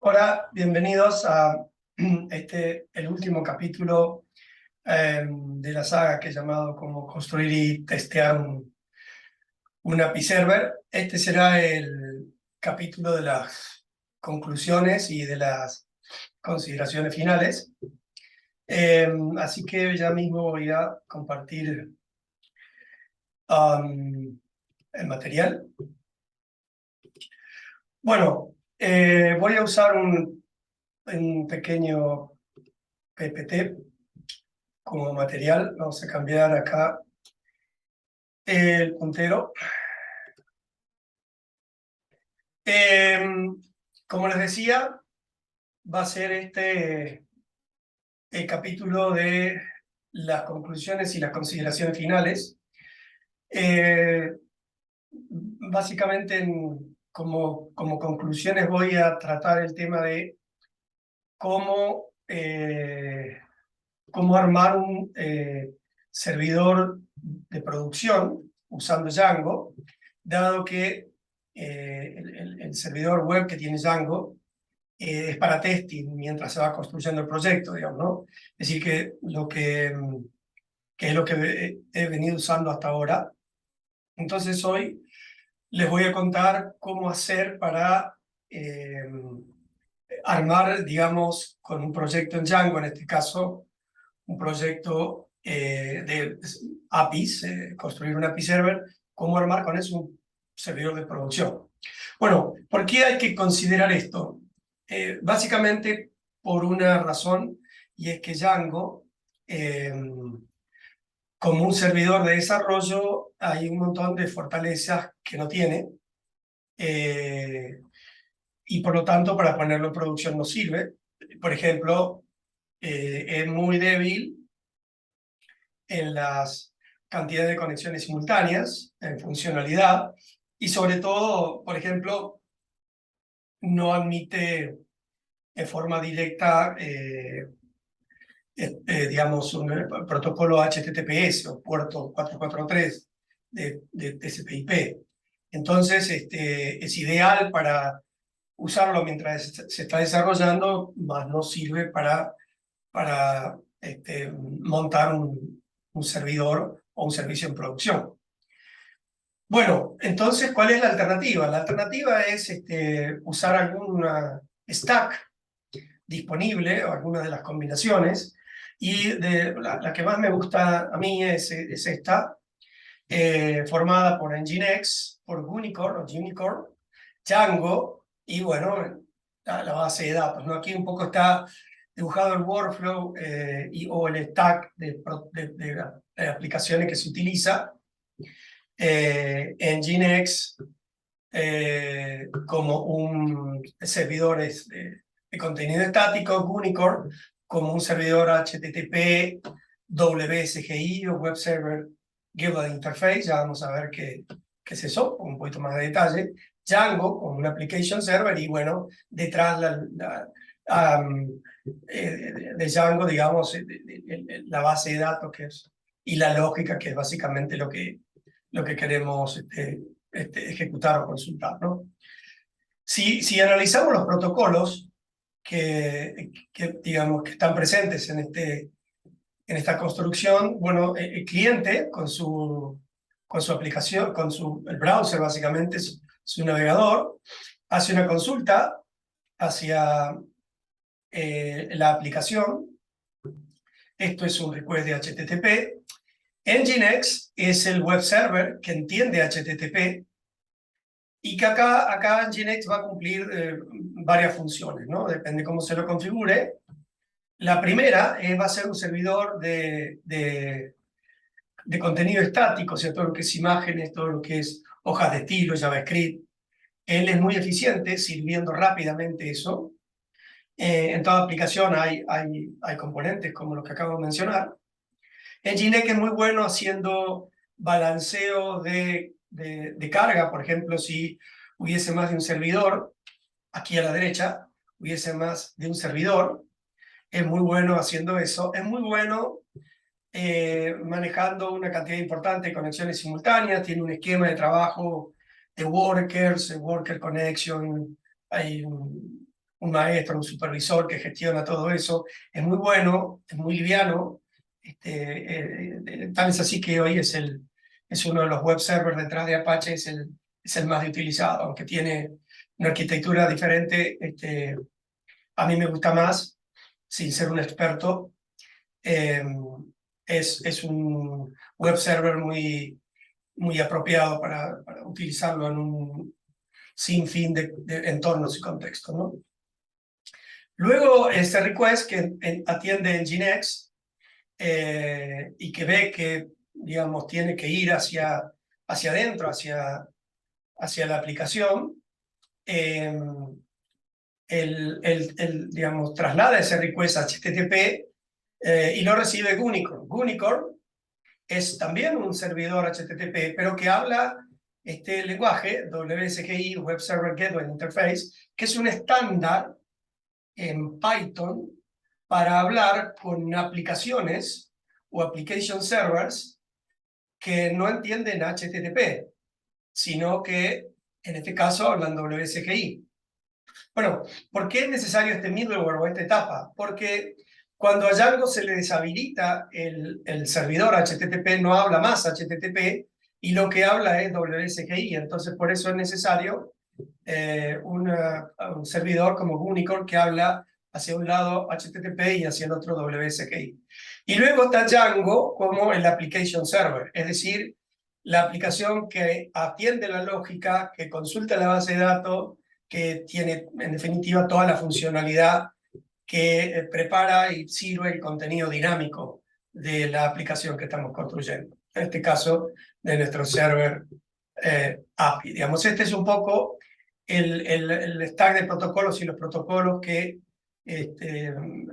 Hola, bienvenidos a el último capítulo de la saga que he llamado como construir y testear un API server. Este será el capítulo de las conclusiones y de las consideraciones finales. Así que ya mismo voy a compartir el material. Bueno, voy a usar un pequeño PPT como material. Vamos a cambiar acá el puntero. Como les decía, va a ser el capítulo de las conclusiones y las consideraciones finales. Básicamente, como conclusiones voy a tratar el tema de cómo, cómo armar un servidor de producción usando Django, dado que el servidor web que tiene Django es para testing mientras se va construyendo el proyecto, digamos, ¿no? Es decir, que es lo que he venido usando hasta ahora. Entonces hoy les voy a contar cómo hacer para armar, digamos, con un proyecto en Django, en este caso, un proyecto de APIs, construir un API server, cómo armar con eso un servidor de producción. Bueno, ¿por qué hay que considerar esto? Básicamente por una razón, y es que Django, como un servidor de desarrollo, hay un montón de fortalezas que no tiene, y por lo tanto para ponerlo en producción no sirve. Por ejemplo, es muy débil en las cantidades de conexiones simultáneas, en funcionalidad, y sobre todo, por ejemplo, no admite en forma directa, digamos, un protocolo HTTPS o puerto 443 de TCP/IP. Entonces, es ideal para usarlo mientras se está desarrollando, más no sirve para montar un servidor o un servicio en producción. Bueno, entonces, ¿cuál es la alternativa? La alternativa es usar alguna stack disponible o alguna de las combinaciones, y la que más me gusta a mí es esta, formada por Nginx, por Unicorn, Django y, bueno, la base de datos, ¿no? Aquí un poco está dibujado el workflow o el stack de aplicaciones que se utiliza. Nginx como un servidor de contenido estático, Unicorn como un servidor HTTP, WSGI o Web Server Gateway Interface. Ya vamos a ver qué es eso, con un poquito más de detalle. Django como un application server, y, bueno, detrás de Django, digamos, la base de datos y la lógica, que es básicamente lo que queremos ejecutar o consultar, ¿no? Si analizamos los protocolos digamos, que están presentes en esta construcción, bueno, el cliente con su aplicación, el browser, básicamente, su navegador, hace una consulta hacia la aplicación. Esto es un request de HTTP. Nginx es el web server que entiende HTTP, y que acá Nginx va a cumplir varias funciones, ¿no? Depende cómo se lo configure. La primera va a ser un servidor de contenido estático, o sea, todo lo que es imágenes, todo lo que es hojas de estilo, JavaScript. Él es muy eficiente sirviendo rápidamente eso. En toda aplicación hay componentes como los que acabo de mencionar. Nginx es muy bueno haciendo balanceo de carga. Por ejemplo, si hubiese más de un servidor, aquí a la derecha, hubiese más de un servidor, es muy bueno haciendo eso. Es muy bueno manejando una cantidad importante de conexiones simultáneas. Tiene un esquema de trabajo de workers, worker connection. Hay un maestro, un supervisor que gestiona todo eso. Es muy bueno, es muy liviano. Tal es así que hoy es uno de los web servers detrás de Apache, es el más utilizado, aunque tiene una arquitectura diferente. A mí me gusta más, sin ser un experto. Eh, es un web server muy apropiado para utilizarlo en un sinfín de entornos y contextos, ¿no? Luego, este request que atiende Nginx y que ve que, digamos, tiene que ir hacia adentro, hacia la aplicación, eh, digamos, traslada ese request a HTTP y lo recibe Gunicorn. Gunicorn es también un servidor HTTP, pero que habla este lenguaje, WSGI, Web Server Gateway Interface, que es un estándar en Python para hablar con aplicaciones o application servers que no entienden HTTP, sino que en este caso hablan WSGI. Bueno, ¿por qué es necesario este middleware o esta etapa? Porque cuando a Django se le deshabilita el servidor HTTP, no habla más HTTP y lo que habla es WSGI. Entonces, por eso es necesario un servidor como Unicorn que habla hacia un lado HTTP y hacia el otro WSGI. Y luego está Django como el application server, es decir, la aplicación que atiende la lógica, que consulta la base de datos, que tiene en definitiva toda la funcionalidad que prepara y sirve el contenido dinámico de la aplicación que estamos construyendo. En este caso, de nuestro server API. Digamos, este es un poco el stack de protocolos y los protocolos que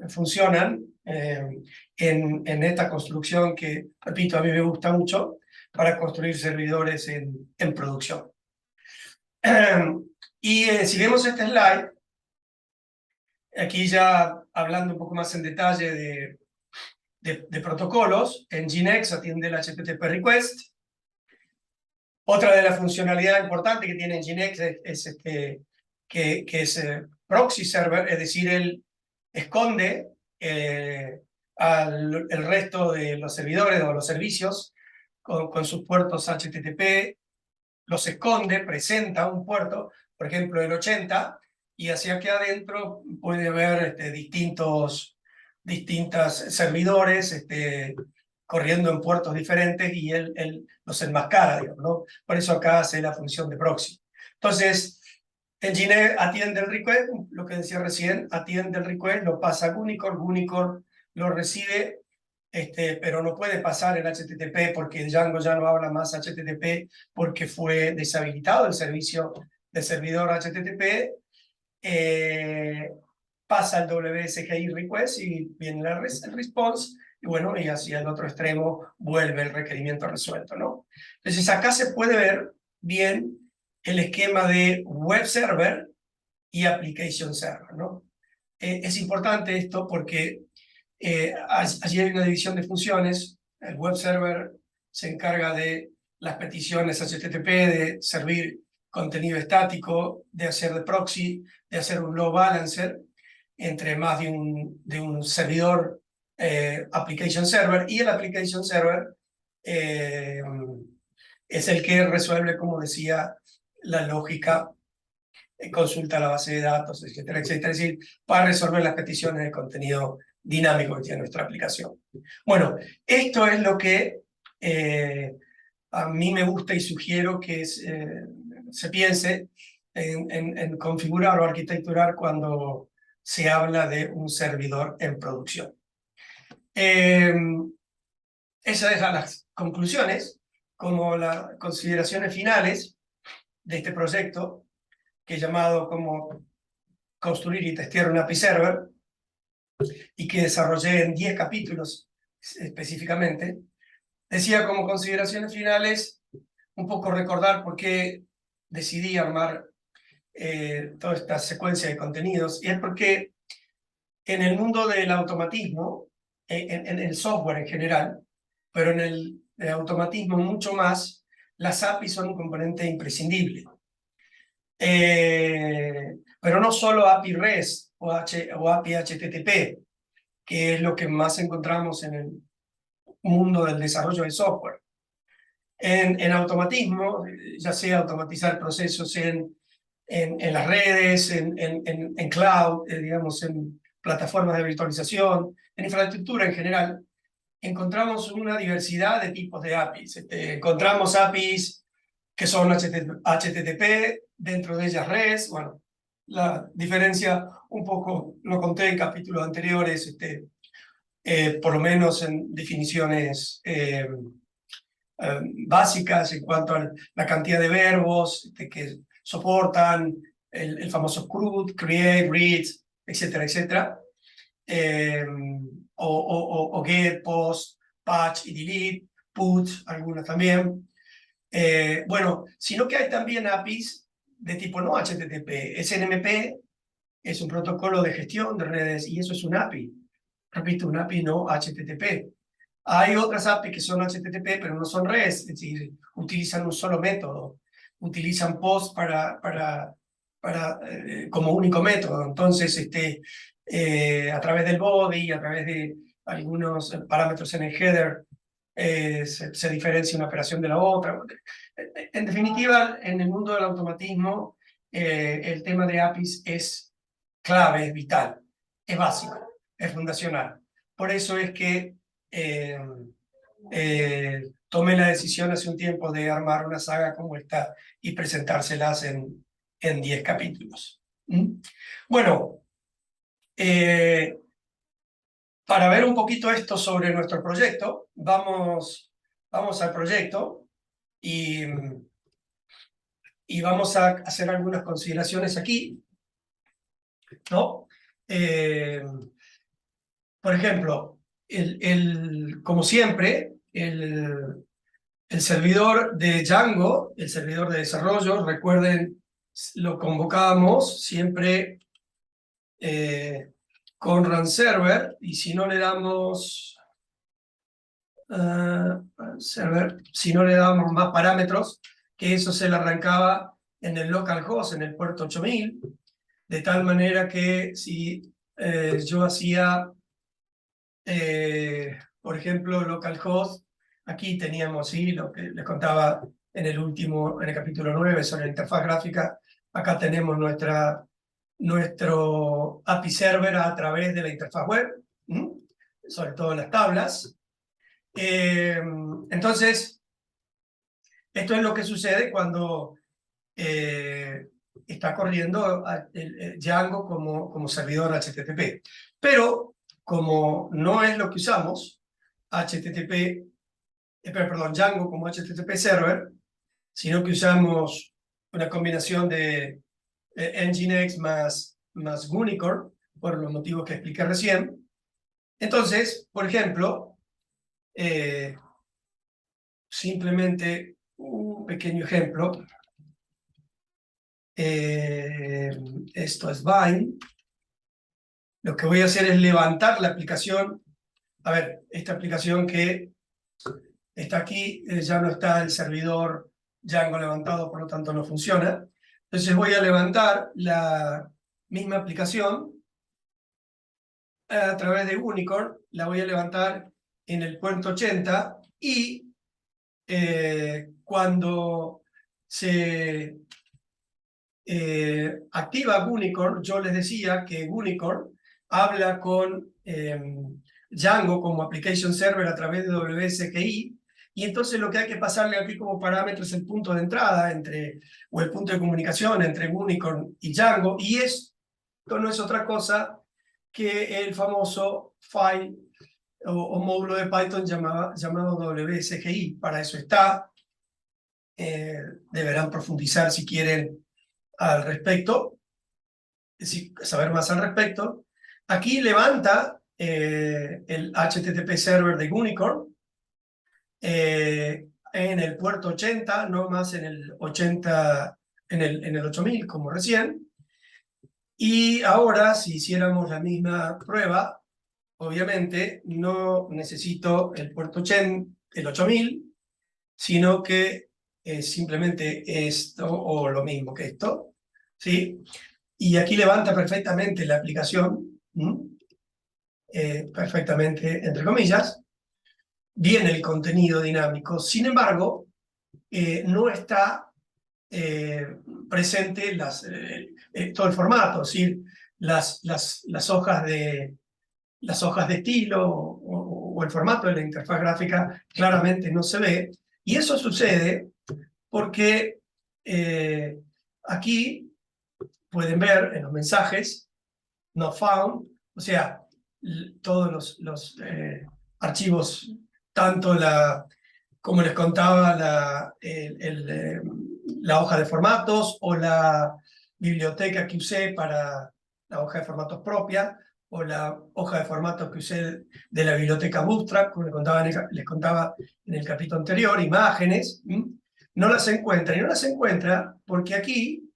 funcionan en esta construcción que, repito, a mí me gusta mucho para construir servidores en producción. Y si vemos este slide, aquí ya hablando un poco más en detalle de protocolos, Nginx atiende el HTTP request. Otra de las funcionalidades importantes que tiene Nginx es que es proxy server, es decir, él esconde el resto de los servidores o los servicios con sus puertos HTTP, los esconde, presenta un puerto, por ejemplo el 80, y hacia aquí adentro puede haber distintos servidores corriendo en puertos diferentes y él los enmascara, digamos, ¿no? Por eso acá hace la función de proxy. Entonces, Nginx atiende el request, lo que decía recién, atiende el request, lo pasa a Gunicorn, Gunicorn lo recibe, pero no puede pasar el HTTP porque Django ya no habla más HTTP porque fue deshabilitado el servicio del servidor HTTP. Pasa el WSGI request y viene el response, y bueno, y hacia el otro extremo vuelve el requerimiento resuelto, ¿no? Entonces acá se puede ver bien el esquema de web server y application server, ¿no? Es importante esto porque allí hay una división de funciones. El web server se encarga de las peticiones HTTP, de servir contenido estático, de hacer de proxy, de hacer un load balancer entre más de un servidor application server, y el application server es el que resuelve, como decía, la lógica, consulta la base de datos, etcétera, etcétera, es decir, para resolver las peticiones de contenido dinámico que tiene nuestra aplicación. Bueno, esto es lo que a mí me gusta y sugiero que se piense en configurar o arquitecturar cuando se habla de un servidor en producción. Esas son las conclusiones, como las consideraciones finales de este proyecto, que he llamado como construir y testear un API Server, y que desarrollé en 10 capítulos específicamente. Decía como consideraciones finales un poco recordar por qué decidí armar toda esta secuencia de contenidos, y es porque en el mundo del automatismo, en el software en general, pero en el automatismo mucho más, las APIs son un componente imprescindible. pero no solo API REST o API HTTP, que es lo que más encontramos en el mundo del desarrollo de software. En automatismo, ya sea automatizar procesos en las redes, en cloud, digamos, en plataformas de virtualización, en infraestructura en general, encontramos una diversidad de tipos de APIs. Encontramos APIs que son HTTP, dentro de ellas REST. Bueno, la diferencia un poco lo conté en capítulos anteriores, por lo menos en definiciones básicas en cuanto a la cantidad de verbos que soportan, el famoso CRUD, create, read, etcétera, etcétera. O get, post, patch y delete, put, algunas también. Bueno, sino que hay también APIs de tipo no HTTP. SNMP es un protocolo de gestión de redes y eso es un API. Repito, un API no HTTP. Hay otras APIs que son HTTP, pero no son REST, es decir, utilizan un solo método. Utilizan POST como único método. Entonces, a través del body, a través de algunos parámetros en el header, se diferencia una operación de la otra. En definitiva, en el mundo del automatismo, el tema de APIs es clave, es vital, es básico, es fundacional. Por eso es que tomé la decisión hace un tiempo de armar una saga como esta y presentárselas en 10 capítulos. ¿Mm? Bueno, para ver un poquito esto sobre nuestro proyecto, vamos al proyecto y vamos a hacer algunas consideraciones aquí, ¿no? Por ejemplo, como siempre, el servidor de Django, el servidor de desarrollo, recuerden, lo convocamos siempre con run server, y si no le damos server, si no le damos más parámetros, que eso se le arrancaba en el localhost, en el puerto 8000, de tal manera que si yo hacía, por ejemplo, localhost, aquí teníamos, ¿sí?, lo que les contaba en el capítulo 9 sobre la interfaz gráfica. Acá tenemos nuestro API server a través de la interfaz web, sobre todo en las tablas. Entonces, esto es lo que sucede cuando está corriendo el Django como servidor HTTP. Pero, como no es lo que usamos, Django como HTTP server, sino que usamos una combinación de Nginx más Gunicorn, por los motivos que expliqué recién. Entonces, por ejemplo, simplemente un pequeño ejemplo. Esto es Vine. Lo que voy a hacer es levantar la aplicación. A ver, esta aplicación que está aquí, ya no está el servidor Django levantado, por lo tanto no funciona. Entonces voy a levantar la misma aplicación a través de Unicorn, la voy a levantar en el puerto 80 y cuando se activa Unicorn, yo les decía que Unicorn habla con Django como Application Server a través de WSGI, y entonces lo que hay que pasarle aquí como parámetro es el punto de entrada o el punto de comunicación entre Unicorn y Django, y esto no es otra cosa que el famoso file o módulo de Python llamado WSGI. Para eso está. Deberán profundizar si quieren al respecto, es decir, saber más al respecto. Aquí levanta el HTTP server de Unicorn en el puerto 80, no más en el 80, en el 8000 como recién. Y ahora, si hiciéramos la misma prueba, obviamente no necesito el puerto 80, el 8000, sino que simplemente esto, o lo mismo que esto, ¿sí? y aquí levanta perfectamente la aplicación, perfectamente entre comillas, viene el contenido dinámico, sin embargo, no está presente todo el formato, es decir, las hojas de estilo o el formato de la interfaz gráfica claramente no se ve, y eso sucede porque aquí pueden ver en los mensajes not found, o sea, todos los archivos, tanto como les contaba, la hoja de formatos o la biblioteca que usé para la hoja de formatos propia, o la hoja de formatos que usé de la biblioteca Bootstrap, como les contaba en el capítulo anterior, imágenes, no las encuentra. Y no las encuentra porque aquí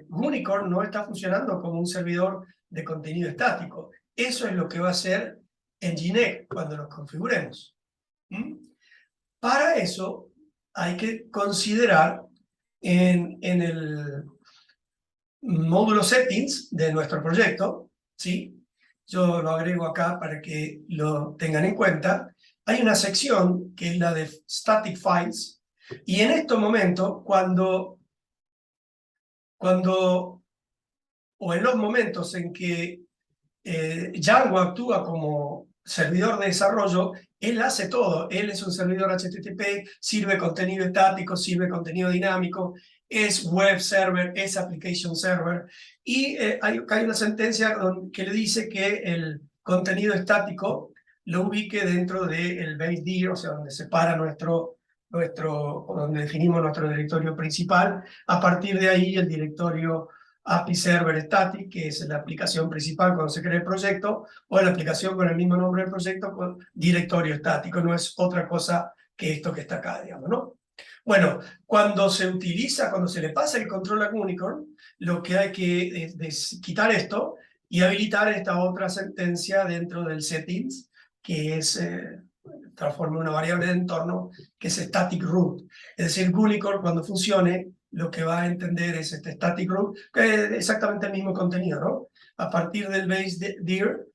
Gunicorn no está funcionando como un servidor de contenido estático. Eso es lo que va a hacer Nginx cuando lo configuremos. Para eso hay que considerar en el módulo settings de nuestro proyecto, ¿sí? Yo lo agrego acá para que lo tengan en cuenta. Hay una sección que es la de static files, y en estos momentos, o en los momentos en que Django actúa como servidor de desarrollo, él hace todo. Él es un servidor HTTP, sirve contenido estático, sirve contenido dinámico, es web server, es application server. Y hay una sentencia que le dice que el contenido estático lo ubique dentro del base dir, o sea, donde separa donde definimos nuestro directorio principal. A partir de ahí, el directorio API Server Static, que es la aplicación principal cuando se crea el proyecto, o la aplicación con el mismo nombre del proyecto, con directorio estático. No es otra cosa que esto que está acá, digamos, ¿no? Bueno, cuando se le pasa el control a Unicorn, lo que hay que es quitar esto y habilitar esta otra sentencia dentro del settings, que es transforma una variable de entorno que es static root. Es decir, Unicorn cuando funcione lo que va a entender es este static root, que es exactamente el mismo contenido, ¿no? A partir del base dir,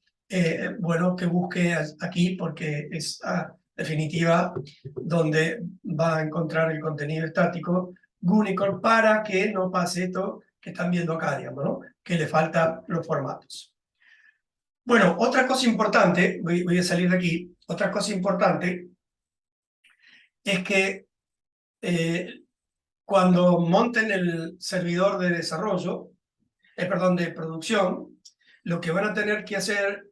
bueno, que busque aquí porque es definitiva donde va a encontrar el contenido estático Unicorn para que no pase esto que están viendo acá, digamos, ¿no? Que le faltan los formatos. Bueno, otra cosa importante, voy a salir de aquí, otra cosa importante es que cuando monten el servidor de desarrollo, perdón, de producción, lo que van a tener que hacer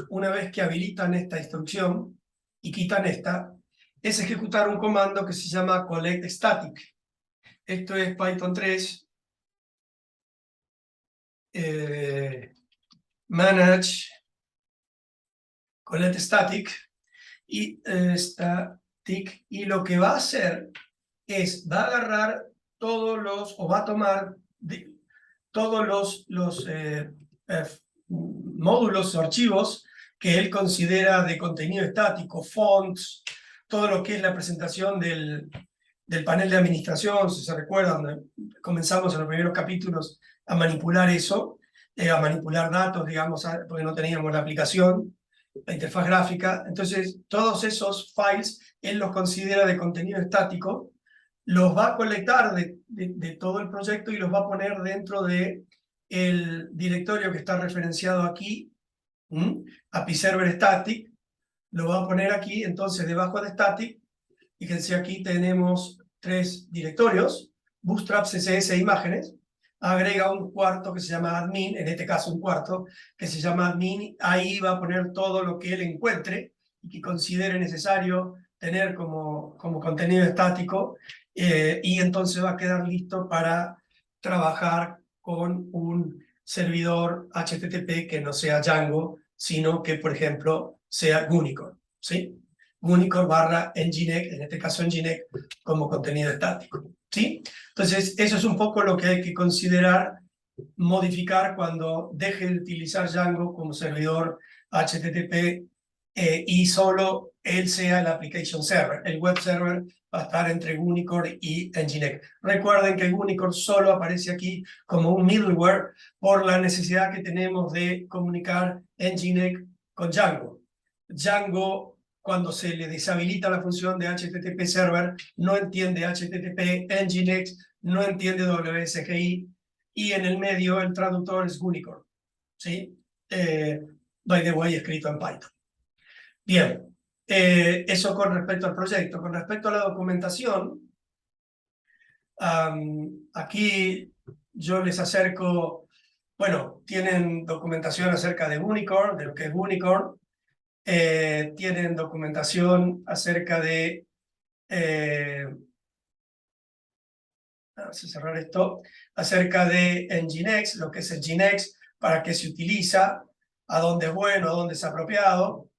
una vez que habilitan esta instrucción y quitan esta, es ejecutar un comando que se llama collect static. Esto es Python 3, manage collect static, y static, y lo que va a hacer es, va a agarrar o va a tomar todos los módulos o archivos que él considera de contenido estático, fonts, todo lo que es la presentación del panel de administración, si se recuerdan, comenzamos en los primeros capítulos a manipular eso, a manipular datos, digamos, porque no teníamos la aplicación, la interfaz gráfica. Entonces, todos esos files, él los considera de contenido estático, los va a colectar de todo el proyecto y los va a poner dentro del directorio que está referenciado aquí, API Server Static, lo va a poner aquí. Entonces debajo de Static, fíjense, aquí tenemos 3 directorios, Bootstrap, CSS e imágenes, agrega un cuarto que se llama admin, en este caso un cuarto que se llama admin, ahí va a poner todo lo que él encuentre y que considere necesario tener como contenido estático, y entonces va a quedar listo para trabajar con un servidor HTTP que no sea Django, sino que, por ejemplo, sea Unicorn, ¿sí? Unicorn barra Nginx, en este caso Nginx, como contenido estático, ¿sí? Entonces, eso es un poco lo que hay que considerar, modificar cuando deje de utilizar Django como servidor HTTP y solo él sea el application server. El web server va a estar entre Gunicore y Nginx. Recuerden que Gunicore solo aparece aquí como un middleware por la necesidad que tenemos de comunicar Nginx con Django. Django, cuando se le deshabilita la función de HTTP server, no entiende HTTP, Nginx no entiende WSGI, y en el medio el traductor es Gunicore, ¿sí? By the way, escrito en Python. Bien, eso con respecto al proyecto. Con respecto a la documentación, aquí yo les acerco, bueno, tienen documentación acerca de Gunicore, de lo que es Gunicore, tienen documentación acerca de, vamos a cerrar esto, acerca de Nginx, lo que es el Nginx, para qué se utiliza, a dónde es bueno, a dónde es apropiado.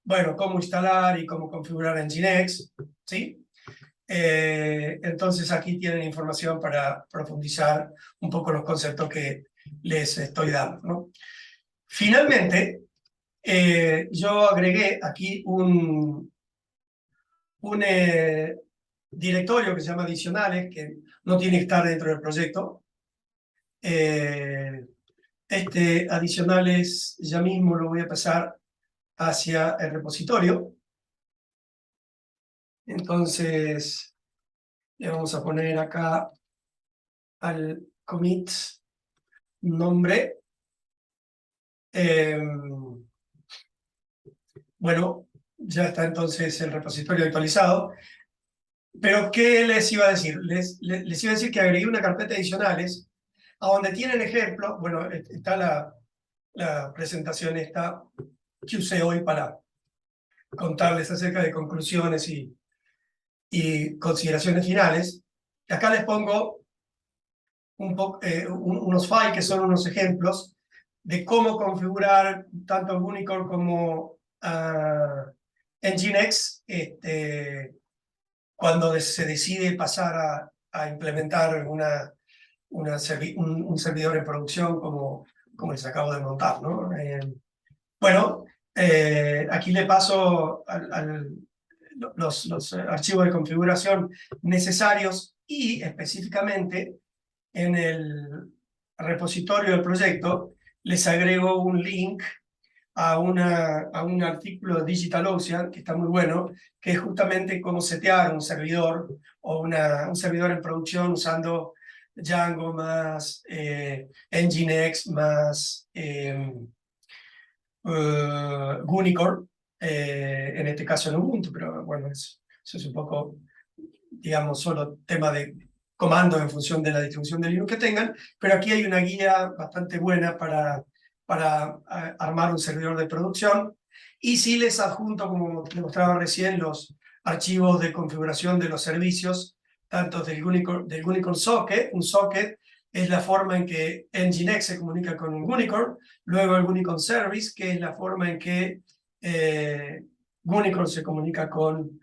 Bueno, cómo instalar y cómo configurar Nginx, ¿sí? Entonces aquí tienen información para profundizar un poco los conceptos que les estoy dando, ¿no? Finalmente, yo agregué aquí un directorio que se llama adicionales, que no tiene que estar dentro del proyecto. Este adicionales ya mismo lo voy a pasar hacia el repositorio. Entonces, le vamos a poner acá al commit nombre. Bueno, ya está entonces el repositorio actualizado. Pero, ¿qué les iba a decir? Les iba a decir que agregué una carpeta adicionales a donde tienen ejemplo. Bueno, está la presentación esta que usé hoy para contarles acerca de conclusiones y consideraciones finales. Y acá les pongo unos files que son unos ejemplos de cómo configurar tanto Gunicore como Nginx cuando se decide pasar a implementar un servidor en producción como les acabo de montar, ¿no? Bueno, aquí le paso los archivos de configuración necesarios, y específicamente en el repositorio del proyecto les agrego un link a un artículo de DigitalOcean que está muy bueno, que es justamente cómo setear un servidor o un servidor en producción usando Django más Nginx más Gunicore, en este caso en Ubuntu, pero bueno, eso es un poco, digamos, solo tema de comandos en función de la distribución de Linux que tengan, pero aquí hay una guía bastante buena para armar un servidor de producción, y sí les adjunto, como les mostraba recién, los archivos de configuración de los servicios, tanto del Gunicore Socket. Un socket es la forma en que Nginx se comunica con un Gunicore, luego el Gunicore Service, que es la forma en que Gunicore se comunica con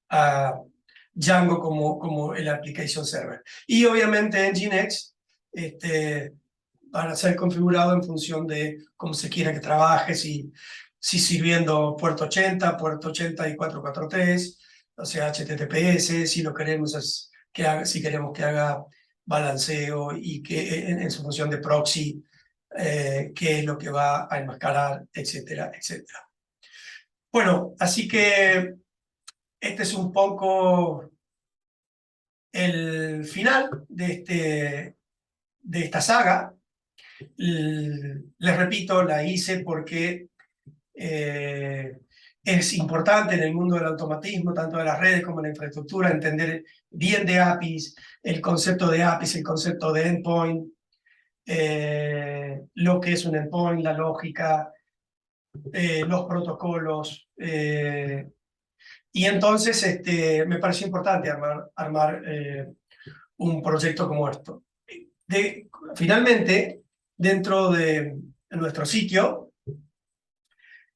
a Django como el application server. Y obviamente Nginx para ser configurado en función de cómo se quiera que trabaje, si sirviendo puerto 80, puerto 80 y 443, o sea, HTTPS, si lo queremos si queremos que haga balanceo y que en su función de proxy, qué es lo que va a enmascarar, etcétera, etcétera. Bueno, así que este es un poco el final de esta saga. Les repito, la hice porque es importante en el mundo del automatismo, tanto de las redes como de la infraestructura, entender bien de APIs, el concepto de APIs, el concepto de endpoint, lo que es un endpoint, la lógica, los protocolos. Y entonces me pareció importante armar un proyecto como esto. Finalmente, dentro de nuestro sitio,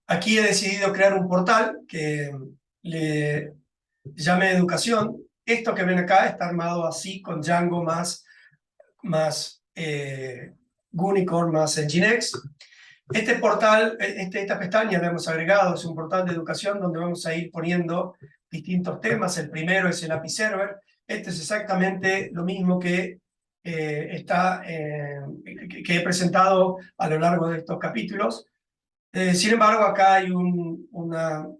aquí he decidido crear un portal que le llamé Educación. Esto que ven acá está armado así con Django más Gunicore más Nginx. Este portal, esta pestaña la hemos agregado, es un portal de educación donde vamos a ir poniendo distintos temas. El primero es el API Server. Este es exactamente lo mismo que que he presentado a lo largo de estos capítulos. Sin embargo, acá hay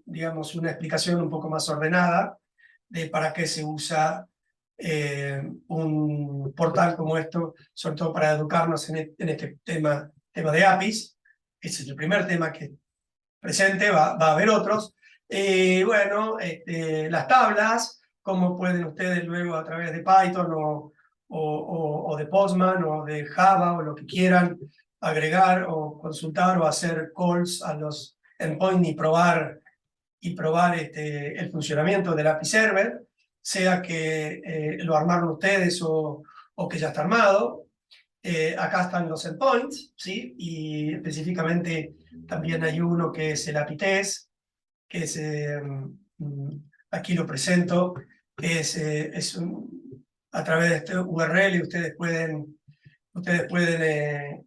digamos, una explicación un poco más ordenada de para qué se usa un portal como esto, sobre todo para educarnos en este tema de APIs. Ese es el primer tema que presente, va a haber otros. Bueno, las tablas, cómo pueden ustedes luego a través de Python o de Postman o de Java o lo que quieran agregar o consultar o hacer calls a los endpoints y probar el funcionamiento del API Server, sea que lo armaron ustedes o que ya está armado. Acá están los endpoints, ¿sí? Y específicamente también hay uno que es el API Test, que es, aquí lo presento, que es a través de este URL ustedes pueden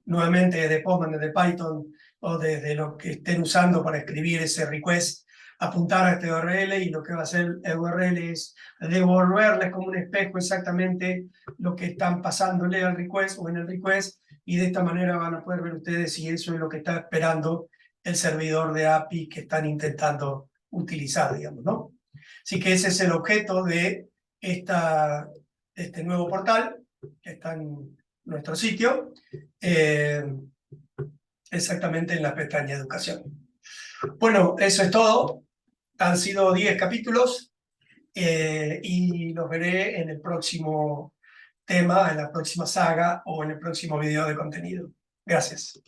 nuevamente de Postman, desde Python o desde lo que estén usando para escribir ese request, apuntar a este URL y lo que va a hacer el URL es devolverles como un espejo exactamente lo que están pasándole al request o en el request, y de esta manera van a poder ver ustedes si eso es lo que está esperando el servidor de API que están intentando utilizar, digamos, ¿no? Así que ese es el objeto de este nuevo portal que está en nuestro sitio, exactamente en la pestaña Educación. Bueno, eso es todo. Han sido 10 capítulos y los veré en el próximo tema, en la próxima saga o en el próximo video de contenido. Gracias.